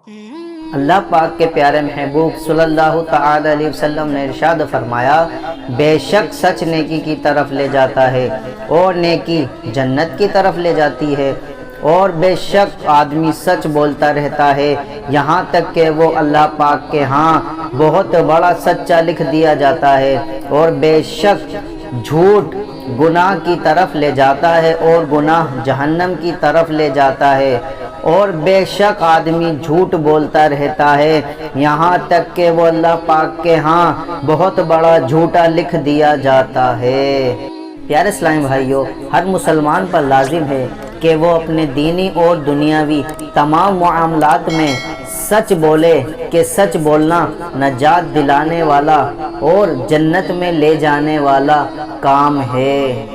اللہ پاک کے پیارے محبوب صلی اللہ تعالی علیہ وسلم نے ارشاد فرمایا، بے شک سچ نیکی کی طرف لے جاتا ہے اور نیکی جنت کی طرف لے جاتی ہے، اور بے شک آدمی سچ بولتا رہتا ہے یہاں تک کہ وہ اللہ پاک کے ہاں بہت بڑا سچا لکھ دیا جاتا ہے، اور بے شک جھوٹ گناہ کی طرف لے جاتا ہے اور گناہ جہنم کی طرف لے جاتا ہے، اور بے شک آدمی جھوٹ بولتا رہتا ہے یہاں تک کہ وہ اللہ پاک کے ہاں بہت بڑا جھوٹا لکھ دیا جاتا ہے۔ پیارے اسلامی بھائیوں، ہر مسلمان پر لازم ہے کہ وہ اپنے دینی اور دنیاوی تمام معاملات میں سچ بولے، کہ سچ بولنا نجات دلانے والا اور جنت میں لے جانے والا کام ہے۔